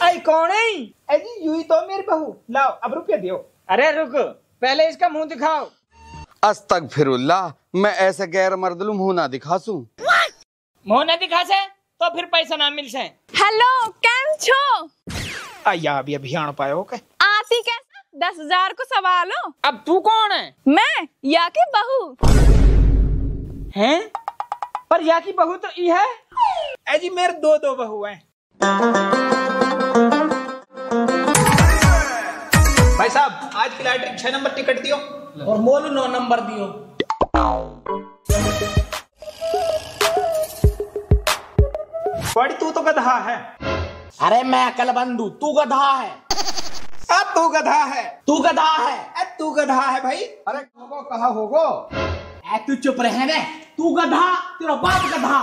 आई कौन है? अजी यूं ही तो मेरी बहू। लाओ अब रुपया दियो। अरे रुक, पहले इसका मुंह दिखाओ। अस्तगफिरुल्लाह, मैं ऐसे गैर मर्दलू मुंह ना दिखासूं। मुंह न दिखा से तो फिर पैसा ना मिल से। हेलो, केम छो? आया अभी अभियान पायो के आती कैसे 10,000 को सवालो। अब तू कौन है? मैं या की बहू हैं? पर या की बहू तो ई है। अजी मेरे दो बहू हैं। भाई साहब आज की लॉटरी 6 नंबर टिकट दियो और मोलू 9 नंबर दियो। बड़ी तू तो गधा है। अरे मैं अकल बंधु, तू गधा है। अब तू गधा है। तू गधा है। अब तू गधा है भाई। अरे होगो कहा होगो? तू चुप रहे ने। तू गधा, तेरा बाप गधा।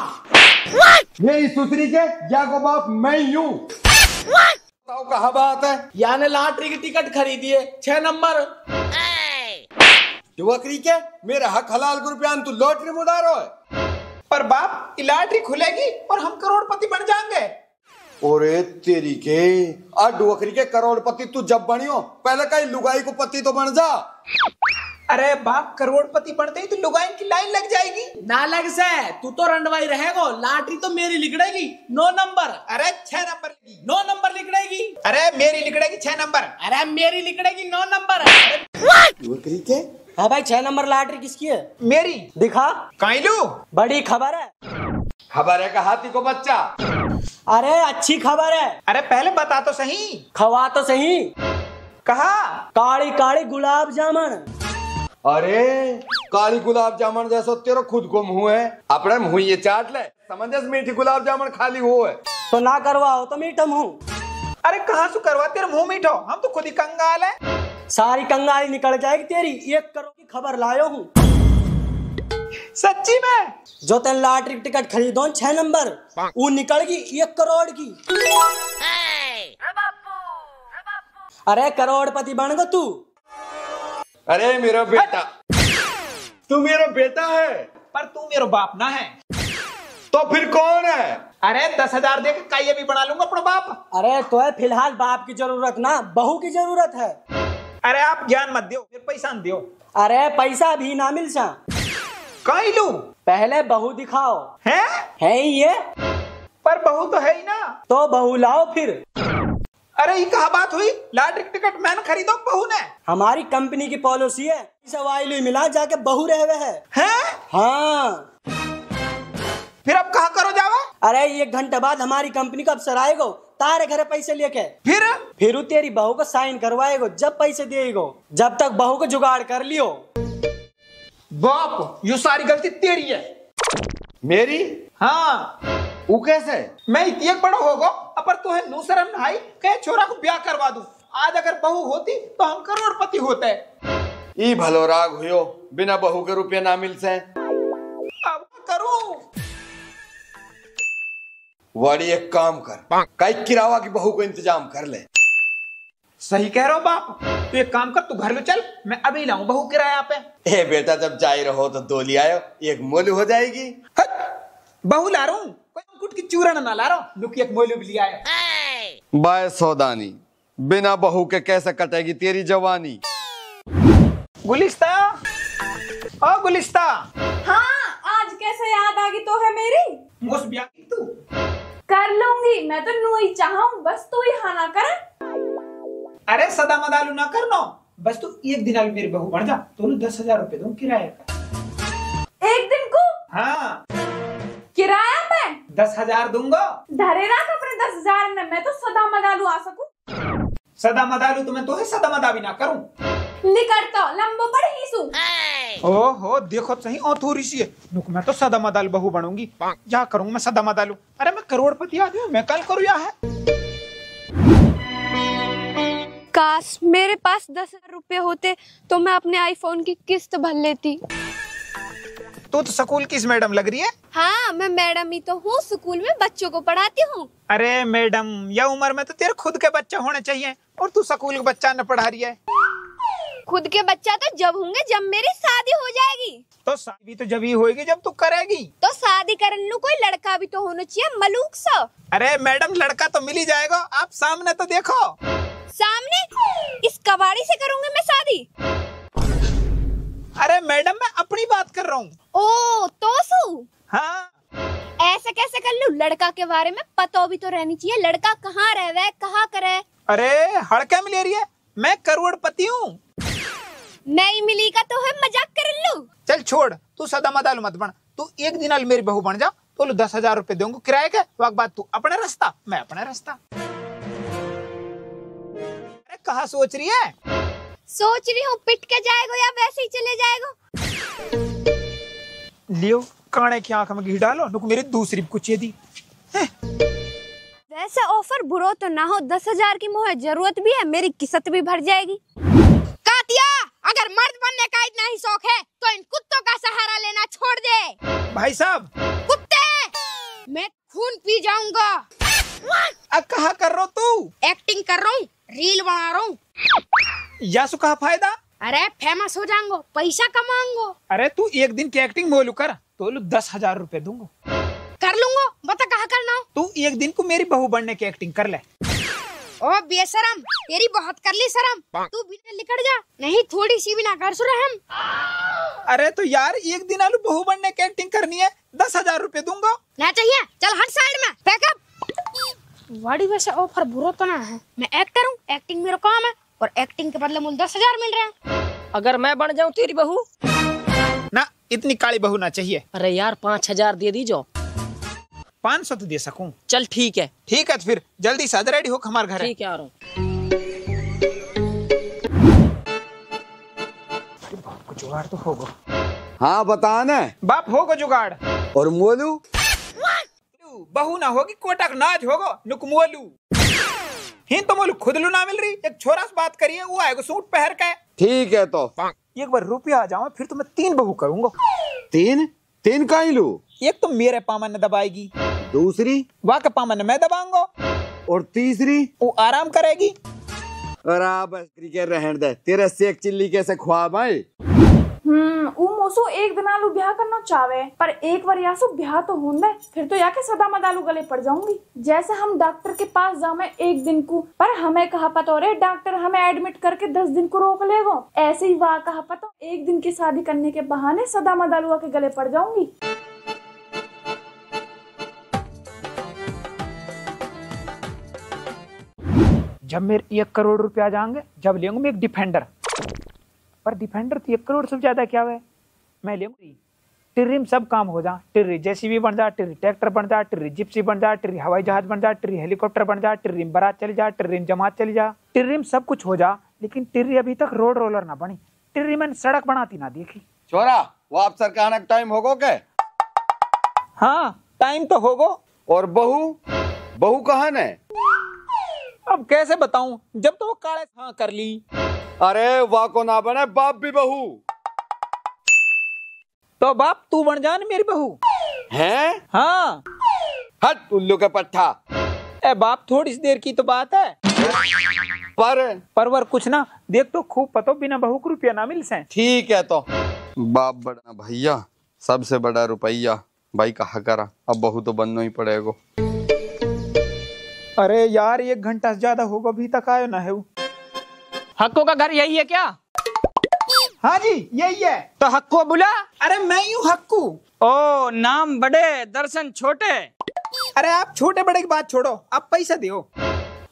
मेरी सुतरी के या को बाप मैं यूं। बताओ कहा बात है? याने लॉटरी की टिकट खरीदी है 6 नंबर। बकरी के मेरे हक हलाल को रुपया तू लॉटरी में उड़ा रहा है। पर बाप लॉटरी खुलेगी और हम करोड़पति बन जाएंगे। ओरे तेरी के बकरी के करोड़पति तू जब बनियो पहले कहीं लुगाई को पति तो बन जा। अरे बाप करोड़पति बनते ही तो लुगाइन की लाइन लग जाएगी। ना लग से, तू तो रंडवाई रहेगो। लॉटरी तो मेरी लिखड़ेगी 9 नंबर। अरे 6 नंबर 9 नंबर लिखड़ेगी। अरे मेरी लिखड़ेगी 6 नंबर। अरे मेरी लिखड़ेगी 9 नंबर। बकरी के हाँ भाई 6 नंबर लॉटरी किसकी है? मेरी। दिखा। काइलू बड़ी खबर है। खबर है का हाथी को बच्चा। अरे अच्छी खबर है। अरे पहले बता तो सही। खवा तो सही। कहा? काली काली गुलाब जामुन। अरे काली गुलाब जामुन जैसा तेरा खुद को मुंह है, अपने मुंह ये चाट ले। समझे मीठी गुलाब जामुन खाली हो है तो ना करवाओ तो मीठा मुंह। अरे कहाँ से करवा तेरा मुंह मीठो, हम तो खुद ही कंगाल है। सारी कंगाली निकल जाएगी तेरी। 1 करोड़ की खबर लायो हूँ। सच्ची में? जो तेन लॉटरी की टिकट खरीदो 6 नंबर वो निकलगी 1 करोड़ की। अरे करोड़पति बन गो तू। अरे मेरा बेटा, तू मेरा बेटा है पर तू मेरा बाप ना है। तो फिर कौन है? अरे 10,000 दे के काये भी बना लूंगा अपना बाप। अरे तो है फिलहाल बाप की जरूरत ना, बहू की जरूरत है। अरे आप ज्ञान मत दियो, फिर पैसा न दियो। अरे पैसा भी ना मिल सा। काई लू? पहले बहू दिखाओ। है ये? पर बहू तो है ही ना। तो बहू लाओ फिर। अरे ये कहा बात हुई? लॉटरी टिकट मैंने खरीदो बहू ने। हमारी कंपनी की पॉलिसी है सवाइल मिला जाके बहू रहे है। हाँ। फिर अब कहा करो जावा? अरे 1 घंटे बाद हमारी कंपनी का अफसर आएगो तारे घरे पैसे लेके। फिर तेरी बहू को साइन करवाएगो जब पैसे देगो। जब तक बहू को जुगाड़ कर लियो। बाप ये सारी गलती तेरी है। मेरी? हाँ। वो कैसे? मैं इतनी बड़ा होगो अपर तो है नू शर्म नहाई के छोरा को ब्याह करवा दूं। आज अगर बहू होती तो हम करोड़पति होते। ई भलो राग हुयो, बिना बहू के रुपया ना मिल से। अब करूं? वाड़ी एक काम कर, कई किरावा की बहू को इंतजाम कर ले। सही कह रहा हो बाप। तू एक काम कर, तू घर लो चल, मैं अभी लाऊं बहू किराया पे। ए बेटा जब जा रहो तो 2 ले आयो, एक मोलू हो जाएगी। बहू ला रहा हूँ, कोई अंकुट की चूरण ना ला रहा हूँ। लुकी एक मोलू भी लिया है। बाय सौदानी, बिना बहू के कैसे कटेगी तेरी जवानी। गुलिस्ता, ओ गुलिस्ता। हाँ, आज कैसे याद आ गई तो है मेरी। मुझ ब्याह की तू कर लूंगी, मैं तो नू ही चाहूं, बस तू ही हाँ ना कर। अरे सदा मदालू ना करनो, बस तू एक दिन अभी मेरी बहू बन जा, तो 10,000 रुपए दूं किराए का। एक दिन को? हाँ। किराया पे 10,000 दूंगा। धरे ना अपने 10,000 में, मैं तो सदा मदालू आ सकूं। सदा मदालू तुम्हें तो है सदा मदा भी ना करूं। निकट तो लंबो पड़ ही सू। ओहो देखो सही ओ थोड़ी सी है। रुक मैं तो सदा मदाल बहू बनूंगी। क्या करूंगा मैं सदा मदालू? अरे मैं करोड़पति आदमी हूं, मैं कल करूँ या है। काश मेरे पास 10,000 रुपए होते तो मैं अपने आईफोन की किस्त भर लेती। तू तो स्कूल की मैडम लग रही है। हाँ, मैं मैडम ही तो हूँ, स्कूल में बच्चों को पढ़ाती हूँ। अरे मैडम, यह उम्र में तो तेरे खुद के बच्चे होने चाहिए और तू स्कूल के बच्चा न पढ़ा रही है। खुद के बच्चा तो जब होंगे जब मेरी शादी हो जाएगी। तो शादी तो जब ही होगी जब तू करेगी। तो शादी कर लूं, कोई लड़का भी तो होना चाहिए मलूक सा। अरे मैडम लड़का तो मिल ही जाएगा, आप सामने तो देखो। सामने? इस कबाड़ी से करूंगी मैं शादी? अरे मैडम मैं अपनी बात कर रहा हूँ। ओ तो सु हाँ ऐसे कैसे कर लूं? लड़का के बारे में पता भी तो रहनी चाहिए, लड़का कहाँ रहे, कहाँ करे। अरे हड़के में ले रही है, मैं करोड़पति हूँ। नहीं मिली का तो है मजाक कर लूं। चल छोड़, तू सदा मदाल मत बन। तू एक दिन अल मेरी बहू बन जा तो 10,000 रुपए दूंगा किराए के। वक्त बाद तू अपना रास्ता, मैं अपना रास्ता। अरे कहाँ सोच रही है? सोच रही हूँ पिट के जाएगा या वैसे ही चले जाएगा। लियो काने की आंख में घी डालो, नुक मेरी दूसरी कुछ दी। वैसे ऑफर बुरा तो ना हो, 10,000 की मुझे जरूरत भी है, मेरी किस्मत भी भर जाएगी। कातिया, अगर मर्द बनने का इतना ही शौक है तो इन कुत्तों का सहारा लेना छोड़ दे। भाई साहब कुत्ते, मैं खून पी जाऊंगा। अब कहा कर रहा तू? एक्टिंग कर रहा हूँ, रील बना रहा हूँ। यासु कहा फायदा? अरे फेमस हो जाऊंगा, पैसा कमाऊंगा। अरे तू एक दिन की एक्टिंग बोलू कर तो 10,000 रुपए दूंगा। कर लूंगा, बता कहाँ करना हो? तू एक दिन को मेरी बहू बनने की एक्टिंग कर ले। ओ बेशरम, तेरी बहुत कर ली शर्म, तू भी निकल जा, नहीं थोड़ी सी भी ना कर सुरहम। अरे तो यार एक दिन आलू बहू बनने की एक्टिंग करनी है, 10,000 रुपए दूंगा। ना चाहिए, चल हट साइड में, पैकअप। वाड़ी वैसे ऑफर बुरा तो ना है, मैं एक्टर हूँ, एक्टिंग मेरा काम है और एक्टिंग के बदले मुझे 10,000 मिल रहे हैं। अगर मैं बन जाऊं तेरी बहू? ना इतनी काली बहू ना चाहिए। अरे यार 5,000 दे दीजो। 500 तो दे सकूं। चल ठीक है। ठीक है तो फिर जल्दी से रेडी हो, हमारे घर है। ठीक है आ रहा हूँ। बाप को जुगाड़ तो होगा। हाँ बता न। बाप होगा जुगाड़। और मोलू? बहू ना होगी कोटक नाच होगा नुकमोलू। हिं तो मोलू खुद लू ना मिल रही, एक छोरा से बात करिए, वो आएगा सूट पहन के। ठीक है तो एक बार रुपया आ जाओ फिर तो मैं 3 बहू करूंगा। 3 का ही लू? एक तो मेरे पामन ने दबाएगी, दूसरी वहाँ का पामन मैं दबाऊंगा, और तीसरी वो आराम करेगी। अरे बस क्रिकेट रहने दे, तेरे सेक चिल्ली कैसे ख्वाब आए? ऊ मोसो एक दिन आलू ब्याह करना चाहे, पर एक बार यासु ब्याह तो होंदे, फिर तो याके सदा मदालू गले पड़ जाऊंगी। जैसे हम डॉक्टर के पास जामे एक दिन को, पर हमें कहा पता रे डॉक्टर हमें एडमिट करके 10 दिन को रोक लेगो, ऐसे ही वहाँ कहा पता एक दिन की शादी करने के बहाने सदा मदालुआ के गले पड़ जाऊंगी। जब मेरे 1 करोड़ रुपया आ जाएंगे जब लेंगे मैं एक डिफेंडर। पर डिफेंडर तो 1 करोड़ से ज्यादा क्या है, मैं लेंगी टिर्री में सब काम हो जा। टिर्री जेसीबी बन जा, टिर्री ट्रैक्टर बन जा, टिर्री जिप्सी बन जा, टिर्री हवाई जहाज बन जा, टिर्री हेलीकॉप्टर बन जा, टिर्री में बारात चली जा, टिर्री में जमात चली जा, टिर्री में सब कुछ हो जा, लेकिन टिर्री अभी तक रोड रोलर ना बनी, टिर्री मैंने सड़क बनाती ना देखी। छोरा वो आप सरकार टाइम होगो के? हाँ टाइम तो होगो। और बहू कहाँ है? अब कैसे बताऊं, जब तो वो काले हाँ कर ली। अरे वाह को ना बने बाप भी बहू। तो बाप तू बन जा मेरी बहू हैं? हाँ। हट उल्लू के पट्टा। ए बाप थोड़ी सी देर की तो बात है। परवर कुछ ना देख तो खूब पतो बिना बहू को रुपया ना मिल से। ठीक है तो बाप बड़ा भैया, सबसे बड़ा रुपया भाई कहा करा, अब बहू तो बनना ही पड़ेगा। अरे यार 1 घंटा से ज्यादा होगा अभी तक आयो ना है वो। हक्को का घर यही है क्या? हाँ जी यही है। तो हक्को बुला। अरे मैं ही हूँ हक्कू। ओ नाम बड़े दर्शन छोटे। अरे आप छोटे बड़े की बात छोड़ो, आप पैसा दो।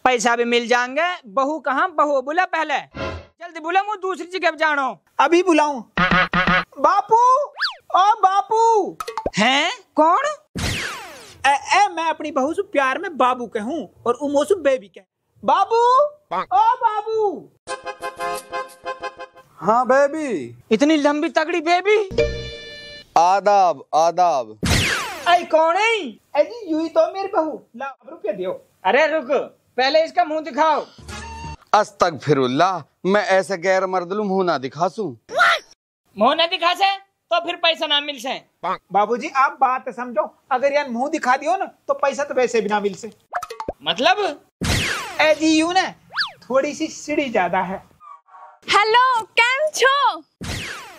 पैसा भी मिल जाएंगे, बहू कहाँ, बहू बुला पहले, जल्दी बुला, मुझे दूसरी जगह जानो। अभी बुलाऊं? बापू ओ बापू। हैं कौन? मैं अपनी बहू से प्यार में बाबू कहूँ और उमोसु बेबी कह। बाबू ओ बाबू। हाँ बेबी। इतनी लंबी तगड़ी बेबी? आदाब आदाब। आई कौन है? अजी यूं ही तो मेरी बहू। ला रुपया दियो। अरे रुक, पहले इसका मुंह दिखाओ। अस्तगफिरुल्लाह, मैं ऐसे गैर मर्दलू मुंह ना दिखासूं। मुंह न दिखा से तो फिर पैसा ना मिल से। बाबूजी आप बात समझो, अगर यार मुंह दिखा दियो ना तो पैसा तो वैसे भी ना मिल से। मतलब? जी यूं ना थोड़ी सी सीढ़ी ज्यादा है। हेलो कैम छो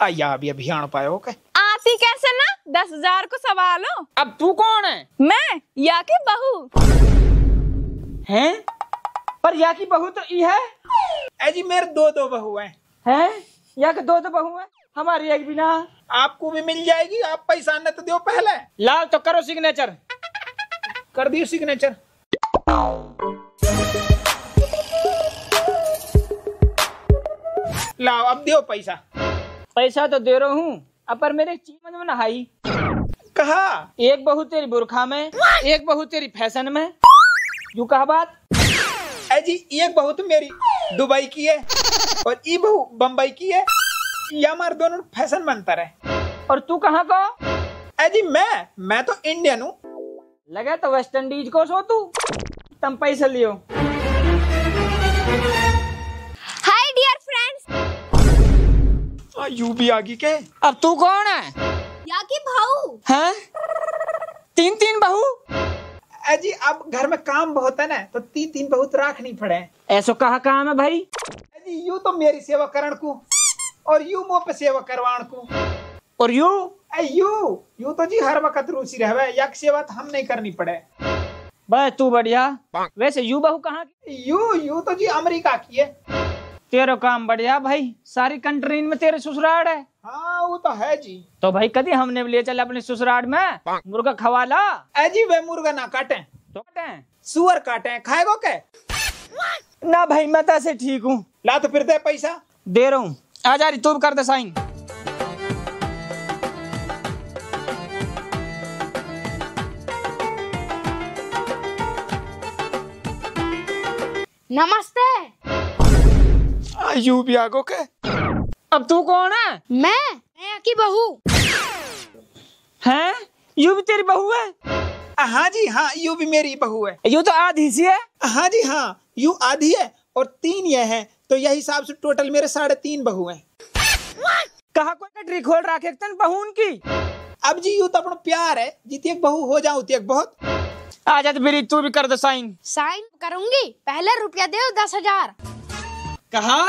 आया अभी आन पायो के आती कैसे ना 10,000 को सवालो। अब तू कौन है? मैं या की बहू हैं? पर या की बहू तो ई है। जी मेरे दो बहू हैं? या के दो बहू है, हमारी एक बिना। आपको भी मिल जाएगी, आप पैसा न तो दो पहले। लाओ तो करो सिग्नेचर। कर दियो सिग्नेचर। लाओ अब दियो पैसा। पैसा तो दे रहा हूँ, अब पर मेरे चीज में नहाई। कहा एक बहू तेरी बुरखा में, एक बहू तेरी फैशन में। यू कहा बात? जी एक बहू तो मेरी दुबई की है और ये बहू बम्बई की है। ये हमारे दोनों फैशन में अंतर है। और तू कहाँ का? जी मैं तो इंडियन हूँ। लगा तो वेस्ट इंडीज को सो तू। तुम पैसे लियो। Hi dear friends. यू भी आगे के। अब तू कौन है? या की बहू। हैं? तीन बहू? जी अब घर में काम बहुत है ना, तो तीन बहुत राखनी पड़े। ऐसो कहा काम है भाई? जी यू तो मेरी सेवा करण को और यू मुँह पे सेवा करवाण को। और यू यू तो जी हर वक्त रूसी रहे, यक सेवा तो हम नहीं करनी पड़े। बस तू बढ़िया। वैसे यू बहू कहाँ की? यू तो जी अमेरिका की है। तेरा काम बढ़िया भाई, सारी कंट्री में तेरे ससुराल है। हाँ वो तो है जी। तो भाई कभी हमने ले चल अपने ससुराल में मुर्गा खवाला। जी वे मुर्गा ना काटे तो काटे, सुअर काटे, खाएगो के? ना भाई मैं तो ऐसे ठीक हूँ। ला तो फिर दे पैसा। दे रहा हूँ, आ जा रही तू भी कर दे साइन। नमस्ते। यू भी आगो के। अब तू कौन है? मैं या की बहू। हैं? यू भी तेरी बहू है? हाँ जी हाँ, यू भी मेरी बहू है। यू तो आधी सी है। हाँ जी हाँ, यू आधी है और 3 ये है, तो यही हिसाब से टोटल मेरे 3.5 बहू हैं। कहा कोई ट्रिक खोल रखे तन बहून की। अब जी यू तो अपना प्यार है, जीती एक बहू हो जाऊँ एक बहुत। आ जा तो मेरी तू भी कर दे साइन। साइन करूंगी, पहले रुपया दे 10,000। कहा?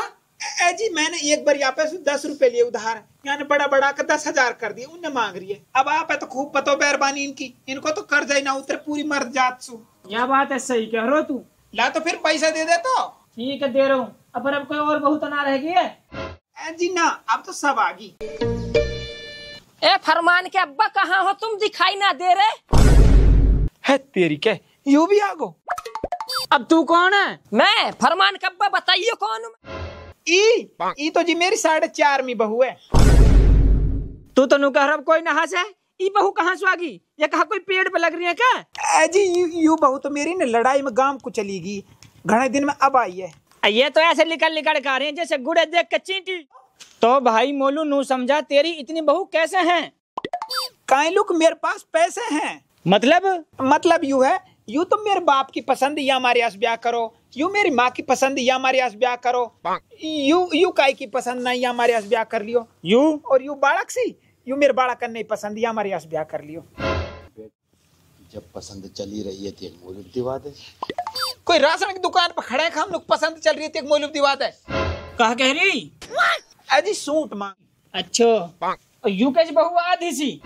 जी मैंने एक बार यहाँ पे 10 रुपए लिए उधार, यानी बड़ा कर 10,000 कर दिए। उन्हें मांग रही है। अब आप है तो खूब पतो मेहरबानी इनकी, इनको तो कर्जा ही ना उतरे पूरी मर्द जात सु। यह बात है, सही कह रहे हो तू। ला तो फिर पैसा दे तो। ठीक है दे रहा हूँ। अब कोई और बहू तो ना रहेगी है? जी ना, अब तो सब आ गई। ए फरमान के अब्बा कहाँ हो तुम, दिखाई ना दे रहे? है तेरी के, यू भी आगो। अब तू कौन है? मैं फरमान का अब्बा, बताइए कौन हूँ? ई तो जी मेरी 4.5वीं बहू है। तू तो नु कह रहा कोई नहास है। ई बहू कहाँ से आ गई? ये कहा कोई पेड़ पे लग रही है क्या? जी यू बहू तो मेरी ने लड़ाई में गांव को चली गई, घने दिन में अब आई है। ये तो ऐसे निकल कर रहे हैं जैसे गुड़े देख के चींटी। तो भाई मोलू नू समझा, तेरी इतनी बहू कैसे हैं? काई लुक मेरे पास पैसे हैं। मतलब यू है, यू तो मेरे बाप की पसंद या हमारे यहाँ ब्याह करो, यू मेरी माँ की पसंद या हमारे यहाँ ब्याह करो, यू काई की पसंद नहीं या हमारे यहाँ ब्याह कर लियो। यू और यू बालक सी, यू मेरे बालक नहीं पसंद या हमारे यहाँ ब्याह कर लियो। जब पसंद चली रही है तो एक मौलूद दिवा दे। कोई राशन की दुकान पर खड़े हम लोग, पसंद चल रही है तो एक मौलूद दिवा दे। कहा कह रही? अजी सूट मांग। अच्छा, यू कैसी बहू आधी सी?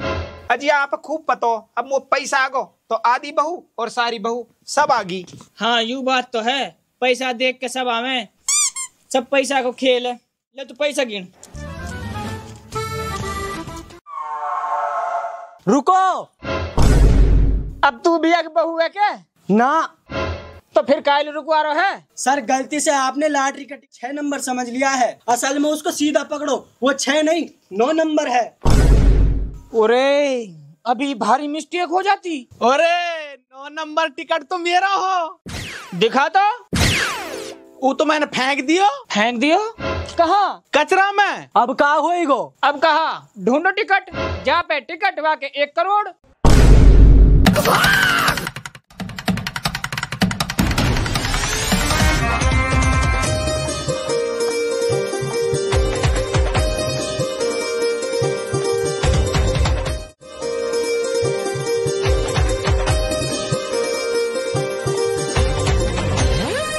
अजी आप खूब पतो, अब वो पैसा आगो तो आधी बहू और सारी बहू सब आ गई। हाँ यू बात तो है, पैसा देख के सब आवे, सब पैसा को खेल है। ले तू पैसा गिन। रुको, अब तू भी एक बहू है क्या? ना तो फिर काहे रुकवा रहा है? सर गलती से आपने लॉटरी का 6 नंबर समझ लिया है, असल में उसको सीधा पकड़ो, वो 6 नहीं 9 नंबर है। अरे अभी भारी मिस्टेक हो जाती। अरे 9 नंबर टिकट तो मेरा हो। दिखा तो। वो तो मैंने फेंक दियो। फेंक दियो? कहाँ? कचरा में। अब कहा होएगो? अब कहा? ढूंढो टिकट, जा पे टिकट वाके 1 करोड़।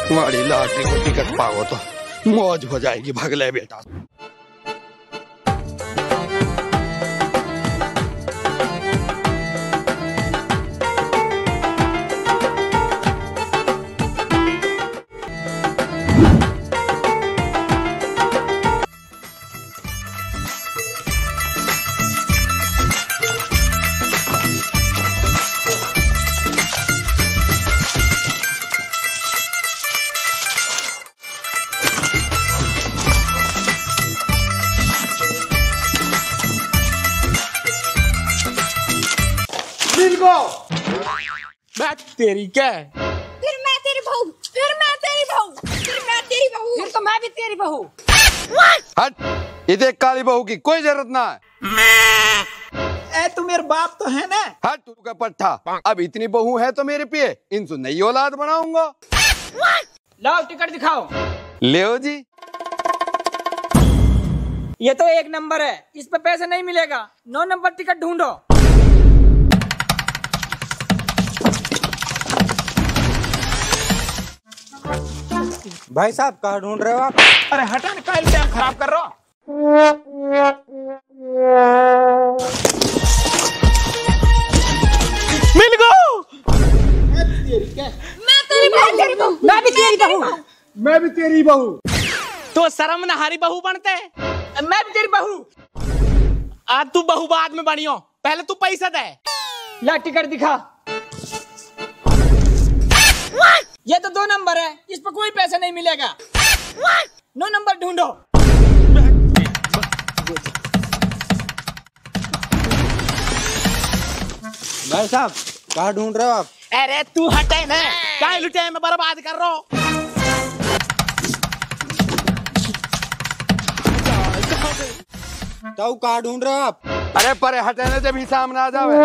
तुम्हारी लॉटरी को टिकट पाओ तो मौज हो जाएगी। भगले बेटा। तेरी क्या फिर मैं तेरी बहू, फिर मैं तेरी बहू, फिर मैं तेरी बहू, फिर तो मैं भी तेरी बहू। हट, इधर काली बहू की कोई जरूरत ना है। ए तू मेरे बाप तो है ना। हट तू का पट्टा, अब इतनी बहू है तो मेरे पिए इनसे नई औलाद बनाऊंगा। लाओ टिकट दिखाओ। ले जी। ये तो 1 नंबर है, इस पे पैसे नहीं मिलेगा। 9 नंबर टिकट ढूंढो। भाई साहब कहाँ ढूंढ रहे हो आप? अरे हटा ना, कल टाइम खराब कर रहा हूँ। मिल गो। मैं तेरी बहू, मैं भी तेरी बहू। मैं भी तेरी बहू। तो शर्म नहारी बहू बनते हैं। मैं भी तेरी बहू। आज तू बहू बाद में बनियो, पहले तू पैसा दे। ला टिकट दिखा। ये तो 2 नंबर है, इस पर कोई पैसा नहीं मिलेगा। 9 नंबर ढूंढो। भाई साहब कहाँ ढूंढ रहे हो आप? अरे तू हटे ना, क्या लुटे में बर्बाद कर रहा हो। तो कहाँ ढूंढ रहे हो आप? अरे परे हटाने जब ही सामने आ जावे।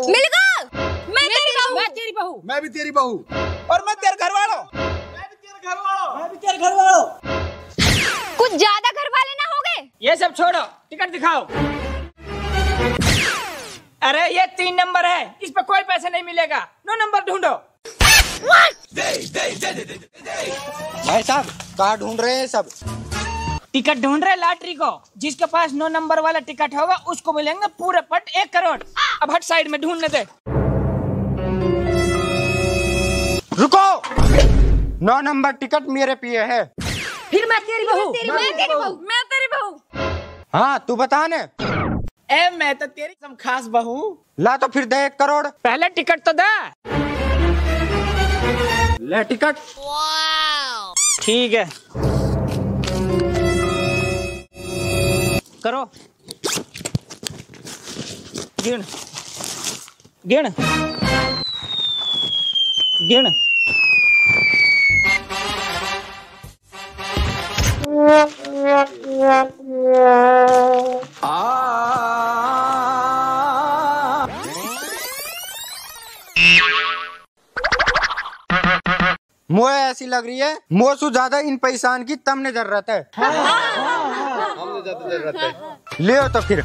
मिल गो। मैं तेरी बहू, मैं तेरी बहू। मैं भी तेरी बहू। और मैं तेरे घर वालों। मैं भी तेरे घर वालों। कुछ ज्यादा घर वाले ना हो गए? ये सब छोड़ो, टिकट दिखाओ। अरे ये 3 नंबर है, इस पे कोई पैसे नहीं मिलेगा। 9 नंबर ढूंढो। भाई साहब कहाँ ढूंढ रहे हैं सब? टिकट ढूंढ रहे लॉटरी को। जिसके पास 9 नंबर वाला टिकट होगा उसको मिलेंगे पूरे पट 1 करोड़। अब हट साइड में ढूंढने दे। रुको, 9 नंबर टिकट मेरे पिए है। फिर मैं तेरी बहू। मैं तेरी बहू, मैं तेरी बहू। हाँ तू बता ने। ए मैं तो तेरी सम खास बहू। ला तो फिर दे 1 करोड़। पहले टिकट तो दे। ले टिकट। ठीक है, करो। गिन गिन गिन। मोए ऐसी लग रही है, मोसू ज्यादा इन पैसान की तमने जरूरत है। हमने ज्यादा जरूरत है। ले तो फिर।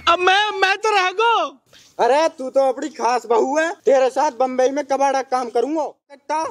अब मैं तो रह गो। अरे तू तो अपनी खास बहू है, तेरे साथ बम्बई में कबाड़ा काम करूंगा। कट्टा।